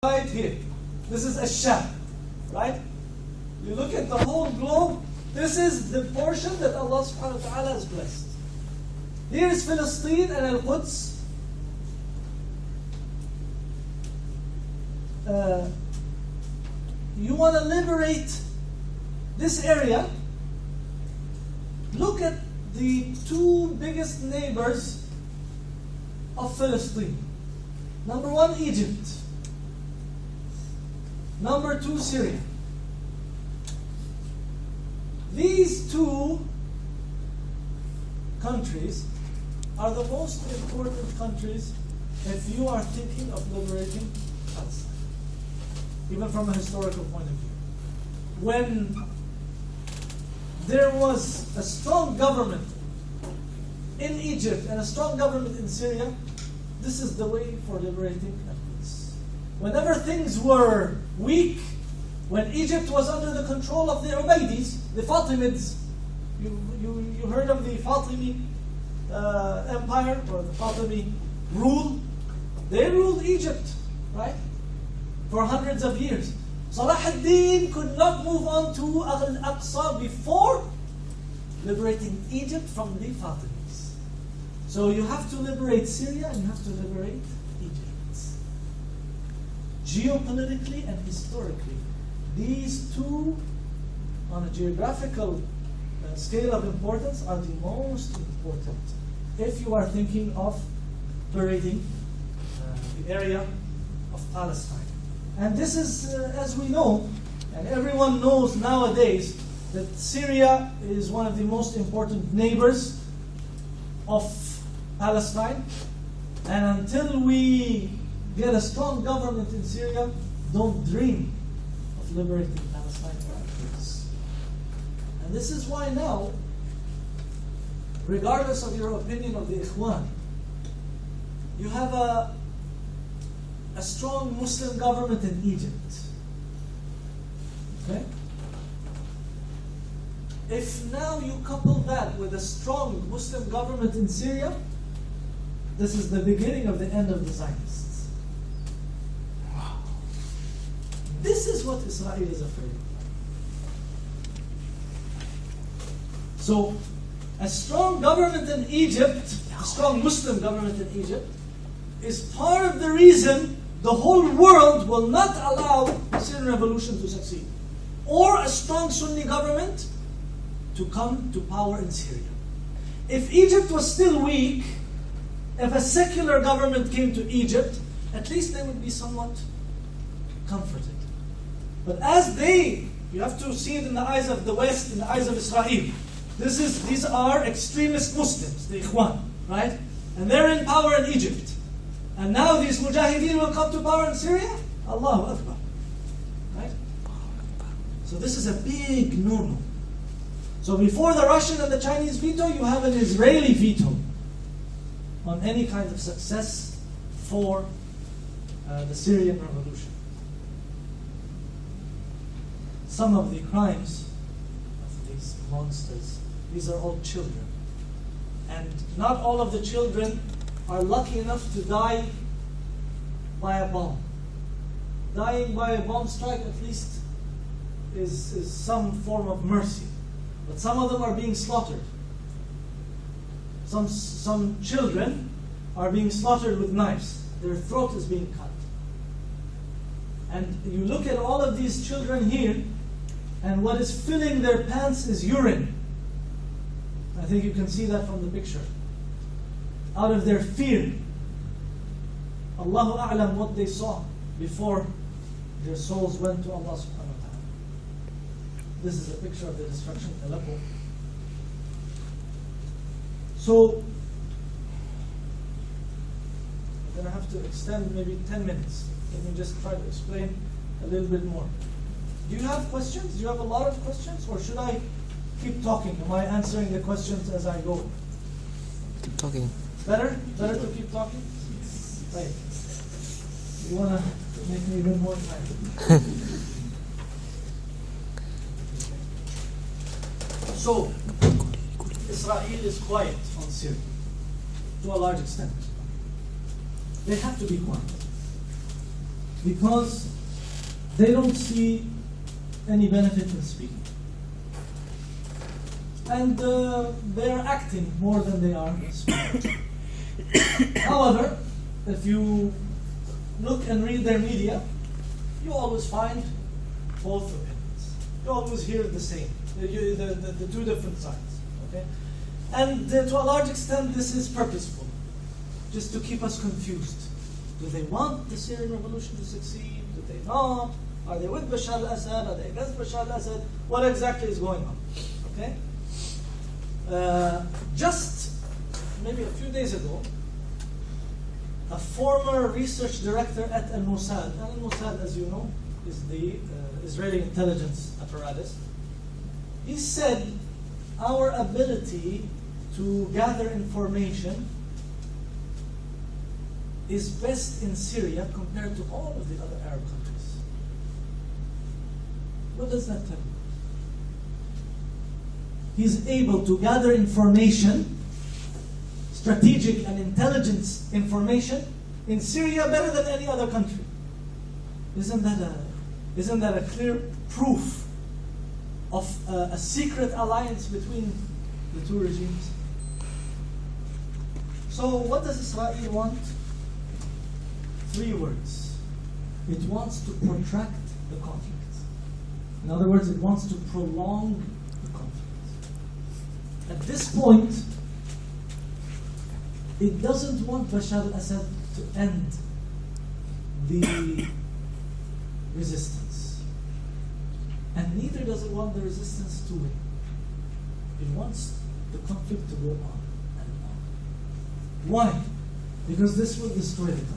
right here. This is Ash-Sham, right? You look at the whole globe, this is the portion that Allah subhanahu wa ta'ala has blessed. Here is Palestine and Al-Quds. You want to liberate this area, look at the two biggest neighbors of Palestine. Number one, Egypt. Number two, Syria. These two countries are the most important countries if you are thinking of liberating Palestine, even from a historical point of view. When there was a strong government in Egypt and a strong government in Syria, this is the way for liberating countries. Whenever things were weak, when Egypt was under the control of the Ubaydis, the Fatimids, you heard of the Fatimi empire or the Fatimi rule? They ruled Egypt, right? For hundreds of years. Salah ad-Din could not move on to Al-Aqsa before liberating Egypt from the Fatimids. So you have to liberate Syria and you have to liberate Egypt. Geopolitically and historically, these two, on a geographical scale of importance, are the most important if you are thinking of liberating the area of Palestine. And this is, as we know, and everyone knows nowadays, that Syria is one of the most important neighbors of Palestine. And until we get a strong government in Syria, don't dream of liberating Palestine afterwards. And this is why now, regardless of your opinion of the Ikhwan, you have a strong Muslim government in Egypt. Okay? If now you couple that with a strong Muslim government in Syria, this is the beginning of the end of the Zionists. This is what Israel is afraid of. So, a strong government in Egypt, a strong Muslim government in Egypt, is part of the reason the whole world will not allow the Syrian revolution to succeed. Or a strong Sunni government to come to power in Syria. If Egypt was still weak, if a secular government came to Egypt, at least they would be somewhat comforted. But as you have to see it in the eyes of the West, in the eyes of Israel. These are extremist Muslims, the Ikhwan, right? And they're in power in Egypt. And now these Mujahideen will come to power in Syria? Allahu Akbar. Right? So this is a big no-no. So before the Russian and the Chinese veto, you have an Israeli veto on any kind of success for the Syrian revolution. Some of the crimes of these monsters, these are all children. And not all of the children are lucky enough to die by a bomb. Dying by a bomb strike at least is some form of mercy. But some of them are being slaughtered. Some children are being slaughtered with knives. Their throat is being cut. And you look at all of these children here, and what is filling their pants is urine. I think you can see that from the picture. Out of their fear. Allahu A'lam what they saw before their souls went to Allah subhanahu wa ta'ala. This is a picture of the destruction of Aleppo. So, I'm going to have to extend maybe 10 minutes. Let me just try to explain a little bit more. Do you have questions? Do you have a lot of questions? Or should I keep talking? Am I answering the questions as I go? Keep talking. Better? Better to keep talking? Right. You want to make me even more time? So, Israel is quiet on Syria, to a large extent. They have to be quiet. because they don't see any benefit in speaking. And they are acting more than they are speaking. However, if you look and read their media, you always find both opinions. You always hear the same, the two different sides. Okay? And to a large extent, this is purposeful, just to keep us confused. Do they want the Syrian revolution to succeed? Do they not? Are they with Bashar al-Assad? Are they against Bashar al-Assad? What exactly is going on? Okay? Just maybe a few days ago, a former research director at Al-Mossad, and Al-Mossad, as you know, is the Israeli intelligence apparatus, he said our ability to gather information is best in Syria compared to all of the other Arab countries. What does that tell you? He's able to gather information, strategic and intelligence information, in Syria better than any other country. Isn't that a clear proof of a secret alliance between the two regimes? So what does Israel want? 3 words. It wants to protract the conflict. In other words, it wants to prolong the conflict. At this point, it doesn't want Bashar al-Assad to end the resistance. And neither does it want the resistance to win. It wants the conflict to go on and on. Why? Because this will destroy the country.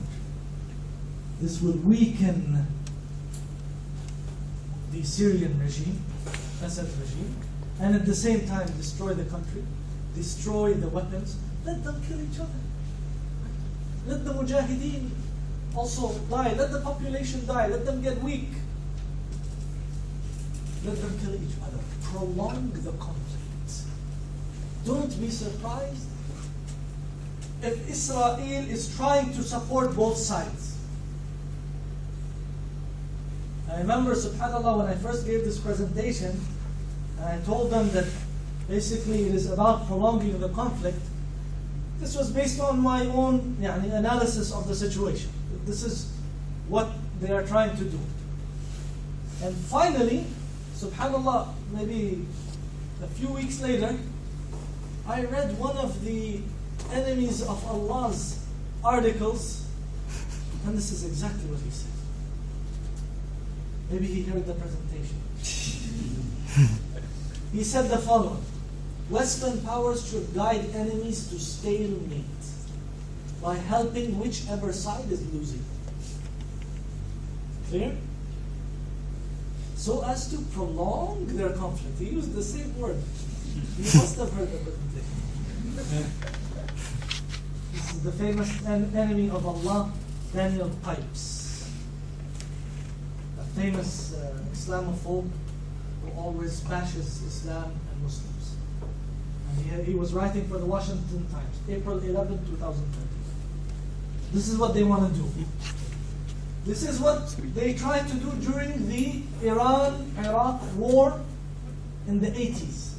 This will weaken the Syrian regime, Assad regime, and at the same time destroy the country, destroy the weapons. Let them kill each other. Let the mujahideen also die. Let the population die. Let them get weak. Let them kill each other. Prolong the conflict. Don't be surprised if Israel is trying to support both sides. I remember, subhanAllah, when I first gave this presentation, I told them that basically it is about prolonging the conflict. This was based on my own analysis of the situation. This is what they are trying to do. And finally, subhanAllah, maybe a few weeks later, I read one of the enemies of Allah's articles, and this is exactly what he said. Maybe he heard the presentation. He said the following: Western powers should guide enemies to stalemate by helping whichever side is losing. Clear? So as to prolong their conflict. He used the same word. You must have heard the presentation. This is the famous enemy of Allah, Daniel Pipes. A famous Islamophobe who always bashes Islam and Muslims. And he was writing for the Washington Times, April 11, 2013. This is what they want to do. This is what they tried to do during the Iran-Iraq war in the 80s.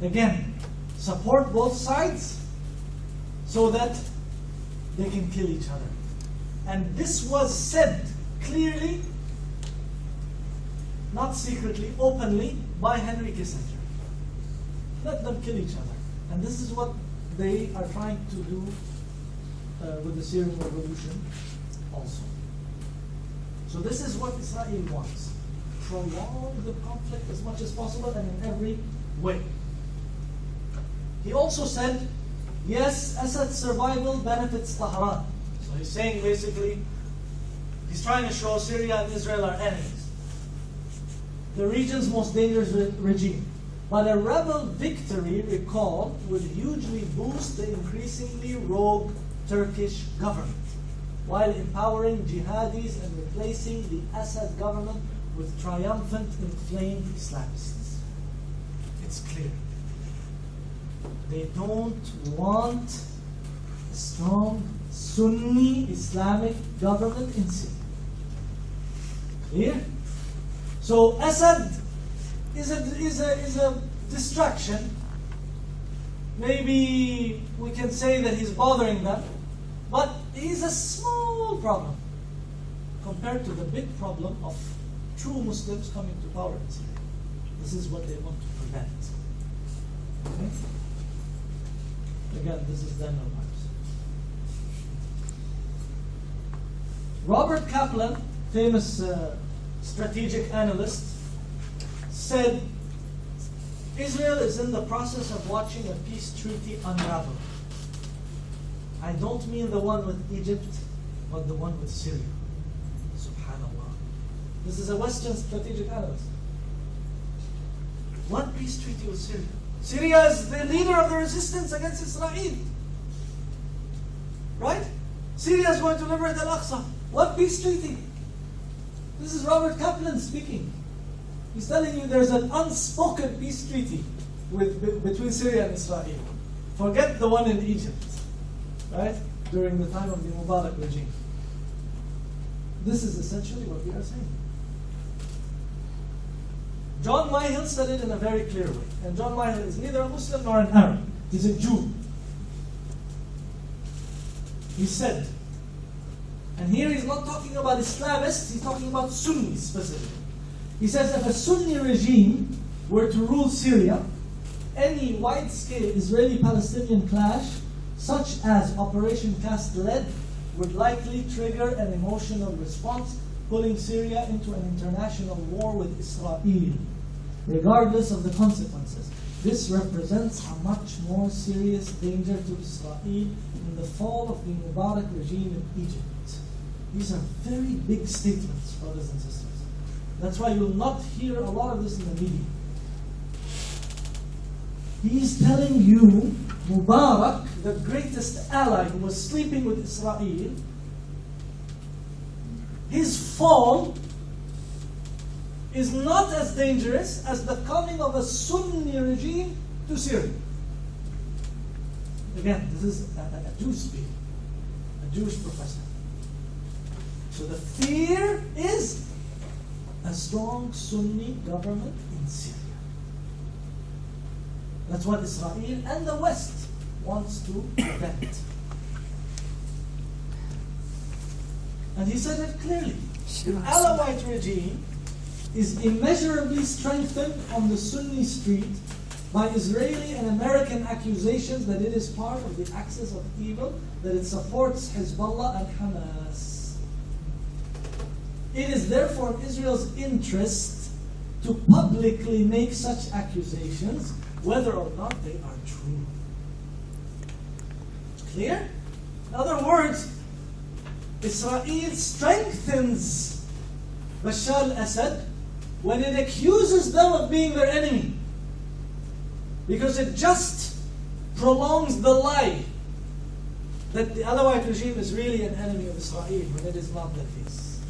Again, support both sides so that they can kill each other. And this was said clearly, not secretly, openly, by Henry Kissinger. Let them kill each other. And this is what they are trying to do with the Syrian revolution also. So this is what Israel wants. Prolong the conflict as much as possible and in every way. He also said, yes, Assad's survival benefits Tehran. So he's saying basically, he's trying to show Syria and Israel are enemies. The region's most dangerous regime. But a rebel victory, recall, would hugely boost the increasingly rogue Turkish government, while empowering jihadis and replacing the Assad government with triumphant, inflamed Islamists. It's clear. They don't want a strong, Sunni Islamic government in Syria. Clear? So Assad is a distraction. Maybe we can say that he's bothering them, but he's a small problem compared to the big problem of true Muslims coming to power in Syria. This is what they want to prevent. Okay? Again, this is Daniel Marx. Robert Kaplan, famous strategic analyst, said Israel is in the process of watching a peace treaty unravel. I don't mean the one with Egypt, but the one with Syria. Subhanallah. This is a Western strategic analyst. What peace treaty with Syria? Syria is the leader of the resistance against Israel. Right? Syria is going to liberate Al-Aqsa. What peace treaty? This is Robert Kaplan speaking. He's telling you there's an unspoken peace treaty between Syria and Israel. Forget the one in Egypt, right? During the time of the Mubarak regime. This is essentially what we are saying. John Myhill said it in a very clear way. And John Myhill is neither a Muslim nor an Arab. He's a Jew. He said, and here he's not talking about Islamists, he's talking about Sunnis specifically. He says, if a Sunni regime were to rule Syria, any wide-scale Israeli-Palestinian clash, such as Operation Cast Lead, would likely trigger an emotional response, pulling Syria into an international war with Israel, regardless of the consequences. This represents a much more serious danger to Israel in the fall of the Mubarak regime in Egypt. These are very big statements, brothers and sisters. That's why you'll not hear a lot of this in the media. He's telling you, Mubarak, the greatest ally who was sleeping with Israel, his fall is not as dangerous as the coming of a Sunni regime to Syria. Again, this is a Jew speaking, a Jewish professor. So the fear is a strong Sunni government in Syria. That's what Israel and the West wants to prevent. And he said it clearly. The Alawite regime is immeasurably strengthened on the Sunni street by Israeli and American accusations that it is part of the axis of evil, that it supports Hezbollah and Hamas. It is therefore in Israel's interest to publicly make such accusations, whether or not they are true. Clear? In other words, Israel strengthens Bashar al-Assad when it accuses them of being their enemy, because it just prolongs the lie that the Alawite regime is really an enemy of Israel when it is not the case.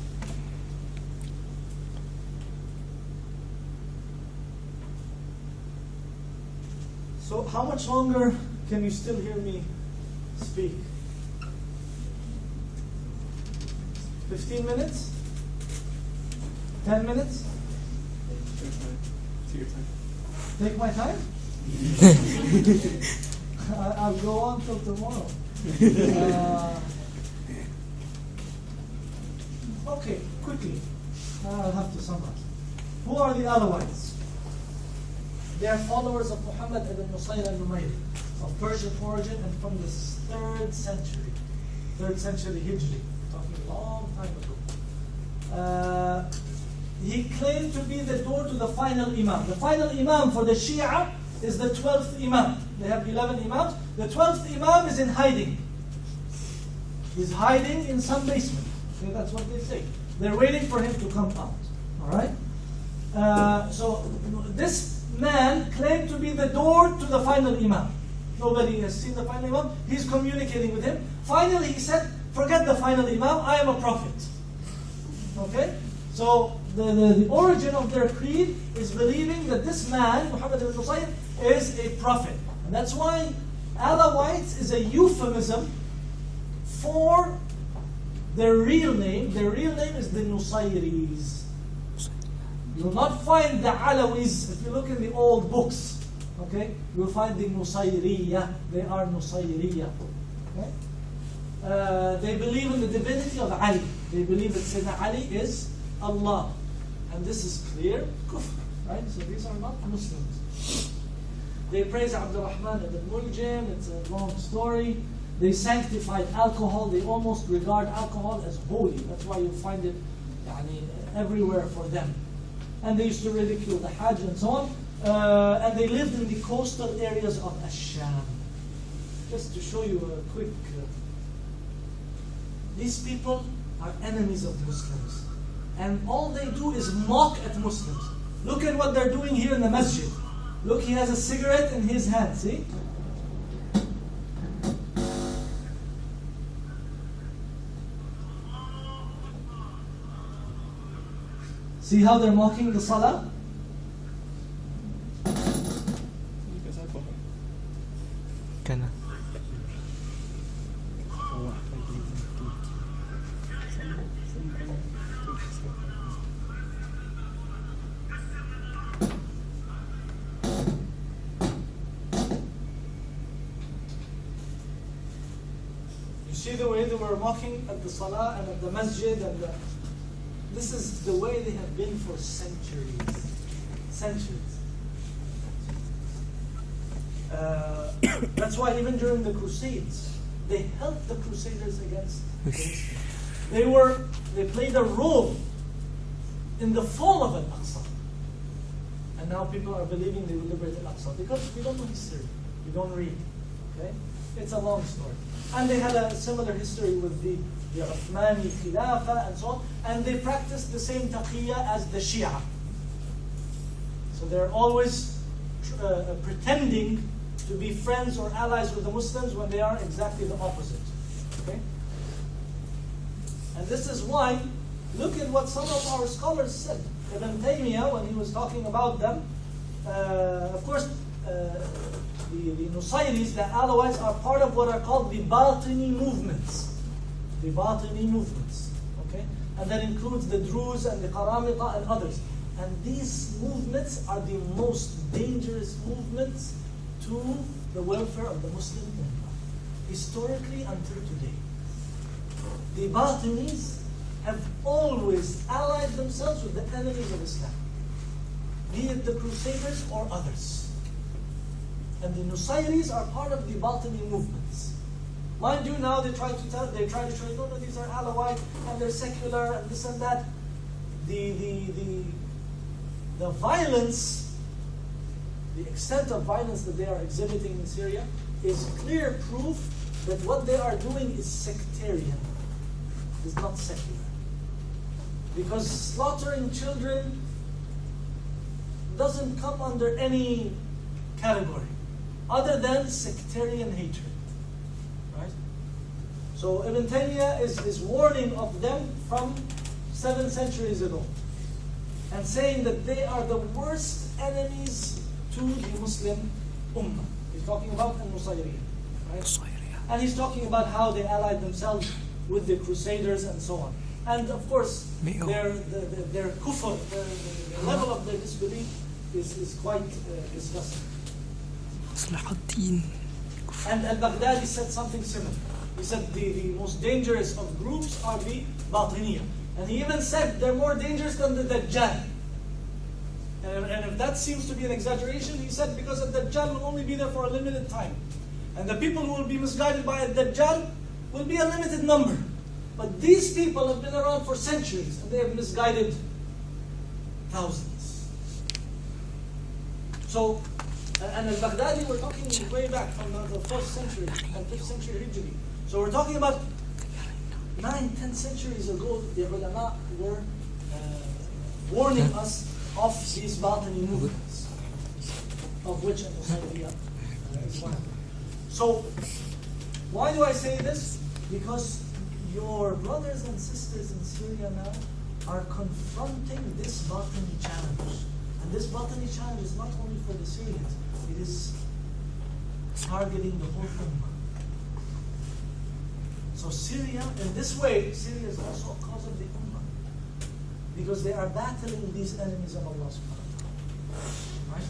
So how much longer can you still hear me speak? 15 minutes? 10 minutes? Take your time. Take my time? I'll go on till tomorrow. Okay, quickly. I'll have to summarize. Who are the Alawites? They are followers of Muhammad ibn Nusayr al-Numayri, of Persian origin and from the 3rd century. 3rd century Hijri, talking a long time ago. He claimed to be the door to the final Imam. The final Imam for the Shia is the 12th Imam. They have 11 Imams. The 12th Imam is in hiding. He's hiding in some basement. Okay, that's what they say. They're waiting for him to come out. Alright? So this man claimed to be the door to the final Imam. Nobody has seen the final Imam. He's communicating with him. Finally he said, forget the final Imam, I am a prophet. Okay? So the origin of their creed is believing that this man, Muhammad ibn Nusayr, is a prophet. And that's why Alawites is a euphemism before their real name is the Nusayris. You will not find the Alawis. If you look in the old books, okay, you will find the Nusayriya. They are Nusayriya. Okay? They believe in the divinity of Ali. They believe that Sayyidina Ali is Allah. And this is clear kufr, right? So these are not Muslims. They praise Abdurrahman ibn Muljam. It's a long story. They sanctified alcohol. They almost regard alcohol as holy. That's why you find it everywhere for them. And they used to ridicule the Hajj and so on. And they lived in the coastal areas of Ash-Sham. Just to show you a quick... these people are enemies of Muslims. And all they do is mock at Muslims. Look at what they're doing here in the masjid. Look, he has a cigarette in his hand, see? See how they're mocking the salah? Can You see the way they were mocking at the salah and at the masjid and this is the way they have been for centuries. Centuries. That's why even during the Crusades, they helped the Crusaders against the Muslims. They played a role in the fall of Al-Aqsa. And now people are believing they will liberate Al-Aqsa because we don't know history. We don't read. Okay? It's a long story. And they had a similar history with the Uthmani Khilafah and so on. And they practiced the same taqiyya as the Shia. So they're always pretending to be friends or allies with the Muslims when they are exactly the opposite. Okay? And this is why, look at what some of our scholars said. Ibn Taymiyyah, when he was talking about them, of course, the Nusayris, the Alawites, are part of what are called the Batini movements. The Batini movements. Okay? And that includes the Druze and the Qaramita and others. And these movements are the most dangerous movements to the welfare of the Muslim Ummah, historically until today. The Batinis have always allied themselves with the enemies of Islam, be it the Crusaders or others. And the Nusayris are part of the Batini movements. Mind you, now they try to show you, no, these are Alawite and they're secular and this and that. The violence, the extent of violence that they are exhibiting in Syria is clear proof that what they are doing is sectarian, is not secular. Because slaughtering children doesn't come under any category other than sectarian hatred. Right? So Ibn Taymiyyah is warning of them from 7 centuries ago and saying that they are the worst enemies to the Muslim Ummah. He's talking about al-Nusayriya, right? And he's talking about how they allied themselves with the Crusaders and so on. And of course, their kufr, the level of their disbelief is quite disgusting. And al-Baghdadi said something similar. He said the most dangerous of groups are the Batiniya. And he even said they're more dangerous than the Dajjal. And if that seems to be an exaggeration, he said because the Dajjal will only be there for a limited time. And the people who will be misguided by a Dajjal will be a limited number. But these people have been around for centuries and they have misguided thousands. So, and al-Baghdadi, we're talking way back from the 4th century and 5th century Hijri. So we're talking about 9-10 centuries ago, the ulama were warning us of these Batini movements, of which al-Nusayriya is one. So, why do I say this? Because your brothers and sisters in Syria now are confronting this Batini challenge. And this Batini challenge is not only for the Syrians, it is targeting the whole Ummah. So Syria, in this way, Syria is also a cause of the Ummah. Because they are battling these enemies of Allah subhanahu wa ta'ala. Right?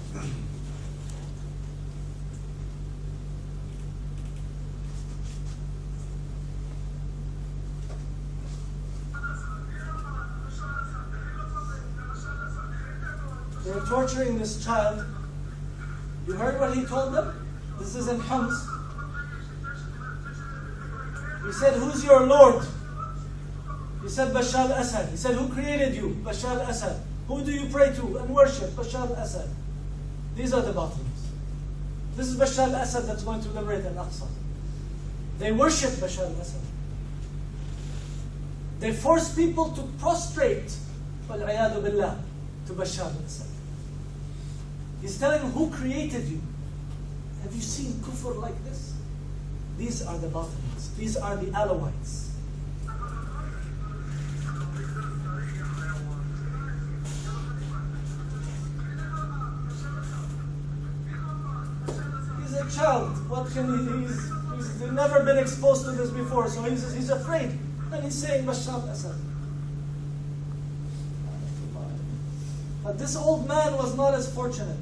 They're torturing this child. You heard what he told them? This is in Homs. He said, who's your Lord? He said, Bashar al-Assad. He said, who created you? Bashar al-Assad. Who do you pray to and worship? Bashar al-Assad. These are the Batinists. This is Bashar al-Assad that's going to liberate Al-Aqsa. They worship Bashar al-Assad. They force people to prostrate, wal-'iyadu billah, to Bashar al-Assad. He's telling them, who created you? Have you seen kufr like this? These are the Batinists. These are the Alawites. He's a child. What can he? He's never been exposed to this before, so he's afraid. And he's saying Bashar al-Assad. But this old man was not as fortunate.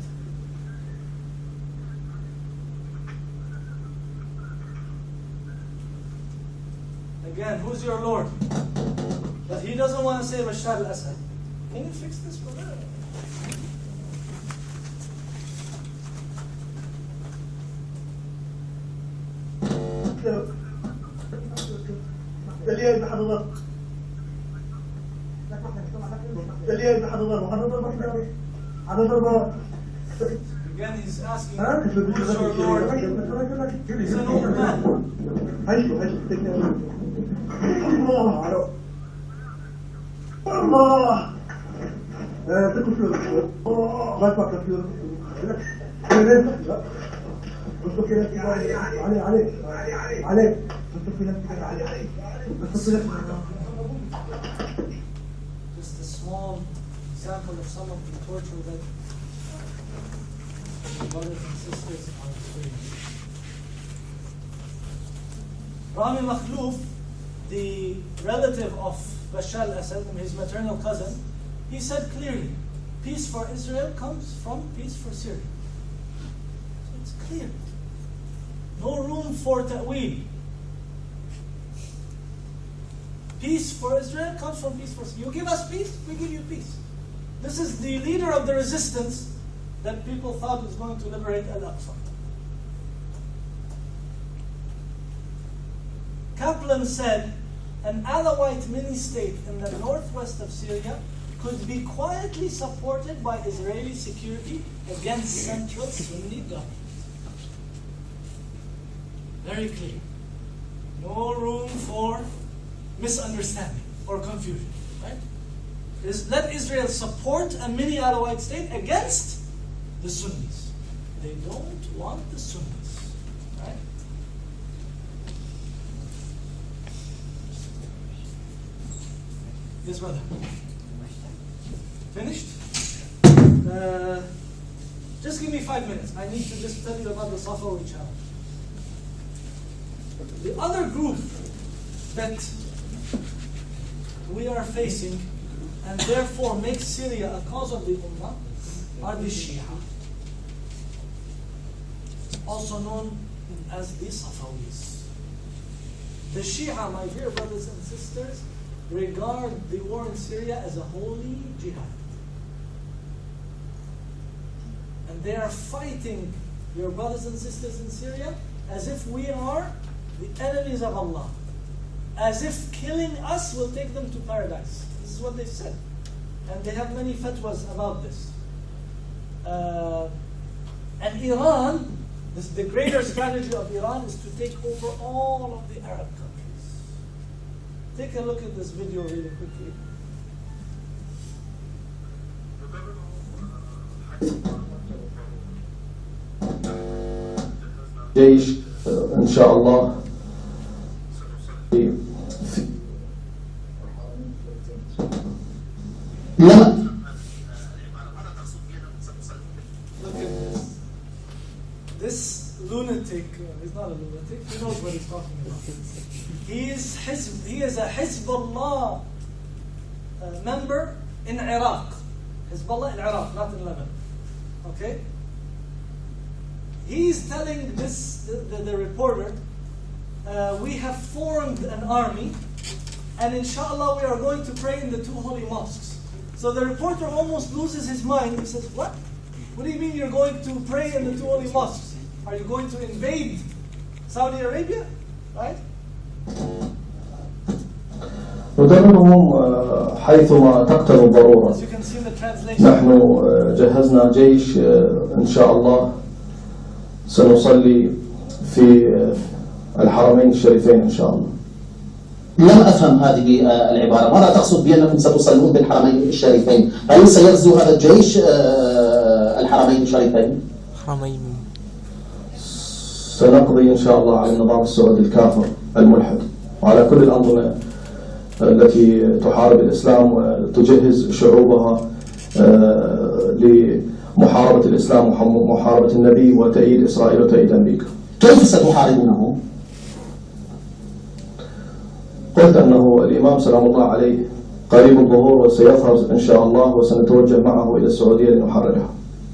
Again, who's your Lord? But he doesn't want to say Bashar al-Assad. Can you fix this for that? Again, he's asking, who's your Lord? He's an old man. Allah. Just a small example of some of the torture that brothers and sisters are experiencing. Rami Makhlouf, the relative of Bashar al-Assad, his maternal cousin, he said clearly, peace for Israel comes from peace for Syria. So it's clear. No room for ta'weel. Peace for Israel comes from peace for Syria. You give us peace, we give you peace. This is the leader of the resistance that people thought was going to liberate Al-Aqsa. Kaplan said, an Alawite mini-state in the northwest of Syria could be quietly supported by Israeli security against central Sunni government. Very clear. No room for misunderstanding or confusion. Right? Let Israel support a mini Alawite state against the Sunnis. They don't want the Sunnis. Right? Yes, brother. Finished? Just give me 5 minutes. I need to just tell you about the Safawi challenge. The other group that we are facing and therefore makes Syria a cause of the Ummah are the Shia, also known as the Safawis. The Shia, my dear brothers and sisters, regard the war in Syria as a holy jihad. And they are fighting your brothers and sisters in Syria as if we are the enemies of Allah. As if killing us will take them to paradise. This is what they said. And they have many fatwas about this. And Iran, the greater strategy of Iran is to take over all of the Arab countries. Take a look at this video really quickly. جيش إن شاء الله لا. Look at this. This lunatic He's not a lunatic. He knows what he's talking about. He is a Hizbullah member in Iraq. Hizbullah in Iraq, not in Lebanon. Okay? He's telling the reporter, we have formed an army, and inshallah we are going to pray in the two holy mosques. So the reporter almost loses his mind. He says, what? What do you mean you're going to pray in the two holy mosques? Are you going to invade Saudi Arabia? Right? ندربهم حيثما تقتضي الضرورة. As you can see in the translation. نحن جهزنا جيش إن شاء الله سنصلي في الحرمين الشريفين إن شاء الله. لم أفهم هذه العبارة. ماذا تقصد بأنكم ستصلون بالحرمين الشريفين؟ هل سيغزو هذا الجيش الحرمين الشريفين؟ حرمين. سنقضي إن شاء الله على النظام السعودي الكافر الملحد وعلى كل الأنظمة التي تحارب الإسلام وتجهز شعوبها لمحاربة الإسلام ومحاربة النبي وتأييد إسرائيل وتأييد أمريكا. كيف ستحاربونهم؟ قلت أنه الإمام سلام الله عليه قريب الظهور وسيظهر إن شاء الله وسنتوجه معه إلى السعودية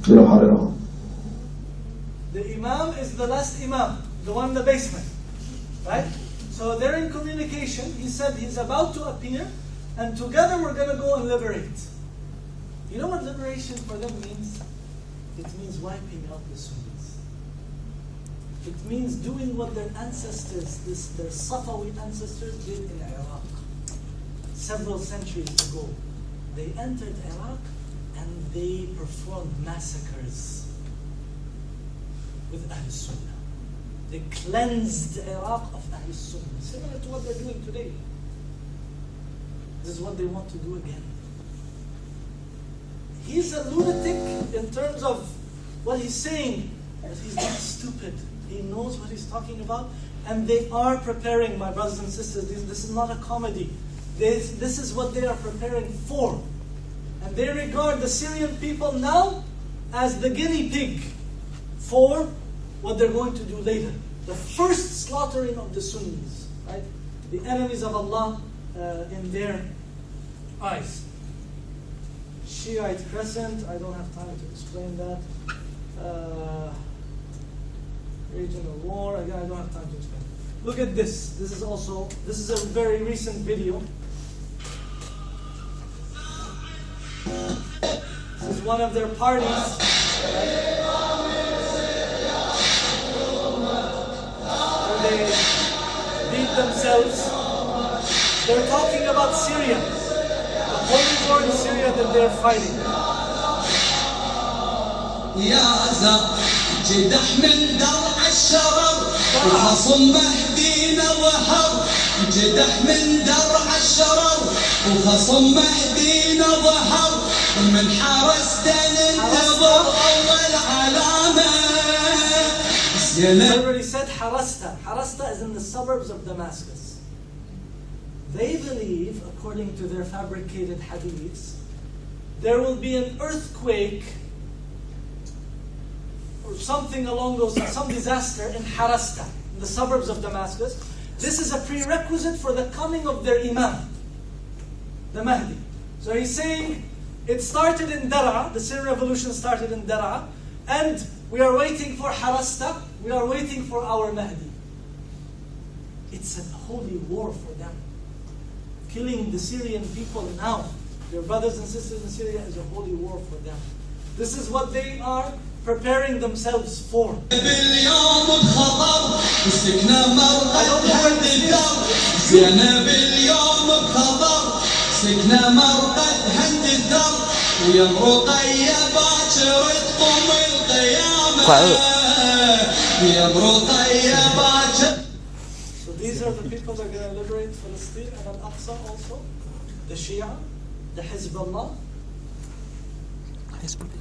لنحررها. The Imam is the last Imam, the one in the basement, right? So they're in communication. He said he's about to appear, and together we're going to go and liberate. You know what liberation for them means? It means wiping out the Sunnis. It means doing what their ancestors, their Safawi ancestors did in Iraq several centuries ago. They entered Iraq and they performed massacres with Ahl Sunnah. They cleansed Iraq of Ahl Sunnah, similar to what they're doing today. This is what they want to do again. He's a lunatic in terms of what he's saying, but he's not stupid. He knows what he's talking about, and they are preparing, my brothers and sisters. This is not a comedy. This is what they are preparing for. And they regard the Syrian people now as the guinea pig for what they're going to do later. The first slaughtering of the Sunnis, right? The enemies of Allah in their eyes. Shiite crescent, I don't have time to explain that. Regional war, again, I don't have time to explain. Look at this. This is a very recent video. This is one of their parties. Where they beat themselves. They're talking about Syria. The holy war in Syria that they're fighting. جدح من درع الشرر وخصم مهدينا ظهر جدح من درع الشرر وخصم مهدينا ظهر من حرست ننتظر أول علامة. I already said Harasta. Harasta is in the suburbs of Damascus. They believe, according to their fabricated hadiths, there will be an earthquake or something along those lines, some disaster in Harasta, in the suburbs of Damascus. This is a prerequisite for the coming of their Imam, the Mahdi. So he's saying, it started in Dar'a, the Syrian revolution started in Dar'a, and we are waiting for Harasta, we are waiting for our Mahdi. It's a holy war for them. Killing the Syrian people now, their brothers and sisters in Syria, is a holy war for them. This is what they are preparing themselves for. I So these are the people that are going to liberate Palestine and Al-Aqsa also. The Shia, the Hezbollah.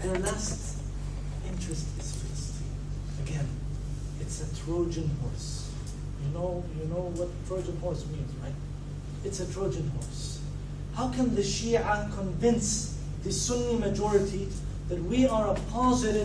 Their last interest is Palestine. Again, it's a Trojan horse. You know what Trojan horse means, right? It's a Trojan horse. How can the Shia convince the Sunni majority that we are a positive